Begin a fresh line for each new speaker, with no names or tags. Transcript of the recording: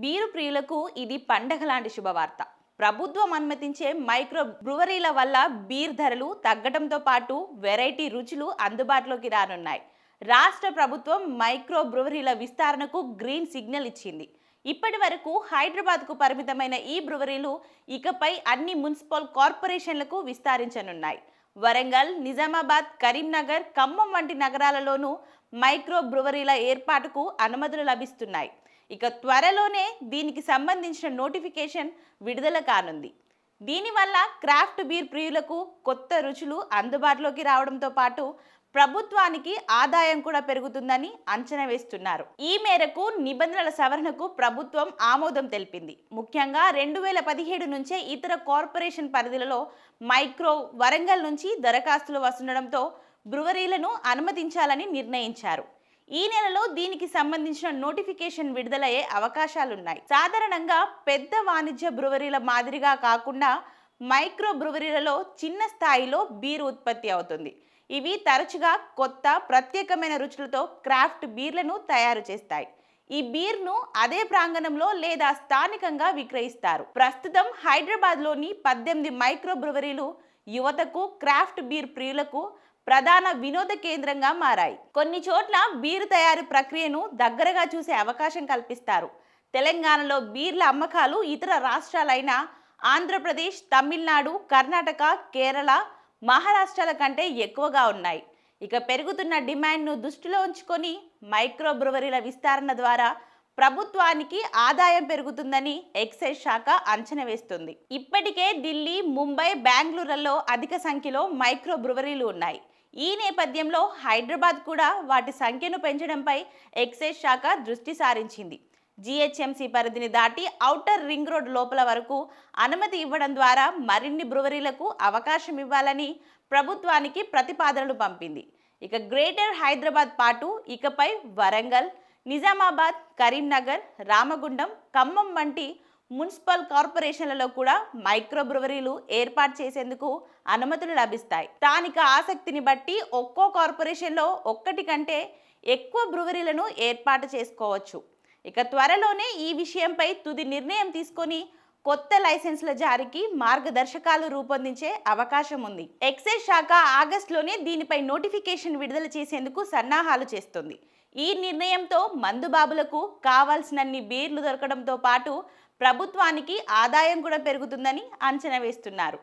Beer ప్రియులకు ఇది పండగ లాంటి శుభవార్త. ప్రభుత్వం అనుమతించే మైక్రో బ్రువరీల వల్ల బీర్ ధరలు తగ్గడంతో పాటు వెరైటీ రుచులు అందుబాటులోకి రానున్నాయి. రాష్ట్ర ప్రభుత్వం మైక్రో బ్రువరీల విస్తరణకు గ్రీన్ సిగ్నల్ ఇచ్చింది. ఇప్పటి వరకు హైదరాబాద్కు పరిమితమైన ఈ బ్రువరీలు ఇకపై అన్ని మున్సిపల్ కార్పొరేషన్లకు విస్తరించనున్నాయి. వరంగల్, నిజామాబాద్, కరీంనగర్, ఖమ్మం వంటి నగరాలలోనూ మైక్రో బ్రువరీల ఏర్పాటుకు అనుమతులు లభిస్తున్నాయి. ఇక త్వరలోనే దీనికి సంబంధించిన నోటిఫికేషన్ విడుదల కానుంది. దీనివల్ల క్రాఫ్ట్ బీర్ ప్రియులకు కొత్త రుచులు అందుబాటులోకి రావడంతో పాటు ప్రభుత్వానికి ఆదాయం కూడా పెరుగుతుందని అంచనా వేస్తున్నారు. ఈ మేరకు నిబంధనల సవరణకు ప్రభుత్వం ఆమోదం తెలిపింది. ముఖ్యంగా 2017 నుంచే ఇతర కార్పొరేషన్ పరిధిలలో మైక్రో వరంగల్ నుంచి దరఖాస్తులు వస్తుండడంతో బ్రువరీలను అనుమతించాలని నిర్ణయించారు. ఈ నెలలో దీనికి సంబంధించిన నోటిఫికేషన్ విడుదలయ్యే అవకాశాలున్నాయి. సాధారణంగా పెద్ద వాణిజ్య బ్రువరీల మాదిరిగా కాకుండా మైక్రో బ్రువరీలలో చిన్న స్థాయిలో బీరు ఉత్పత్తి అవుతుంది. ఇవి తరచుగా కొత్త ప్రత్యేకమైన రుచులతో క్రాఫ్ట్ బీర్లను తయారు చేస్తాయి. ఈ బీర్ను అదే ప్రాంగణంలో లేదా స్థానికంగా విక్రయిస్తారు. ప్రస్తుతం హైదరాబాద్లోని 18 మైక్రో బ్రువరీలు యువతకు, క్రాఫ్ట్ బీర్ ప్రియులకు ప్రధాన వినోద కేంద్రంగా మారాయి. కొన్ని చోట్ల బీరు తయారీ ప్రక్రియను దగ్గరగా చూసే అవకాశం కల్పిస్తారు. తెలంగాణలో బీర్ల అమ్మకాలు ఇతర రాష్ట్రాలైన ఆంధ్రప్రదేశ్, తమిళనాడు, కర్ణాటక, కేరళ, మహారాష్ట్రాల కంటే ఎక్కువగా ఉన్నాయి. ఇక పెరుగుతున్న డిమాండ్ను దృష్టిలో ఉంచుకొని మైక్రో బ్రువరీల విస్తరణ ద్వారా ప్రభుత్వానికి ఆదాయం పెరుగుతుందని ఎక్సైజ్ శాఖ అంచనా వేస్తుంది. ఇప్పటికే ఢిల్లీ, ముంబై, బెంగళూరులో అధిక సంఖ్యలో మైక్రో బ్రువరీలు ఉన్నాయి. ఈ నేపథ్యంలో హైదరాబాద్ కూడా వాటి సంఖ్యను పెంచడంపై ఎక్సైజ్ శాఖ దృష్టి సారించింది. జీహెచ్ఎంసీ పరిధిని దాటి ఔటర్ రింగ్ రోడ్ లోపల వరకు అనుమతి ఇవ్వడం ద్వారా మరిన్ని బ్రువరీలకు అవకాశం ఇవ్వాలని ప్రభుత్వానికి ప్రతిపాదనలు పంపింది. ఇక గ్రేటర్ హైదరాబాద్ పాటు ఇకపై వరంగల్, నిజామాబాద్, కరీంనగర్, రామగుండం, ఖమ్మం వంటి మున్సిపల్ కార్పొరేషన్లలో కూడా మైక్రో బ్రువరీలు ఏర్పాటు చేసేందుకు అనుమతులు లభిస్తాయి. స్థానిక ఆసక్తిని బట్టి ఒక్కో కార్పొరేషన్లో ఒక్కటి కంటే ఎక్కువ బ్రువరీలను ఏర్పాటు చేసుకోవచ్చు. ఇక త్వరలోనే ఈ విషయంపై తుది నిర్ణయం తీసుకొని కొత్త లైసెన్సుల జారీకి మార్గదర్శకాలు రూపొందించే అవకాశం ఉంది. ఎక్సైజ్ శాఖ ఆగస్టులోనే దీనిపై నోటిఫికేషన్ విడుదల చేసేందుకు సన్నాహాలు చేస్తుంది. ఈ నిర్ణయంతో మందుబాబులకు కావాల్సినన్ని బీర్లు దొరకడంతో పాటు ప్రభుత్వానికి ఆదాయం కూడా పెరుగుతుందని అంచనా వేస్తున్నారు.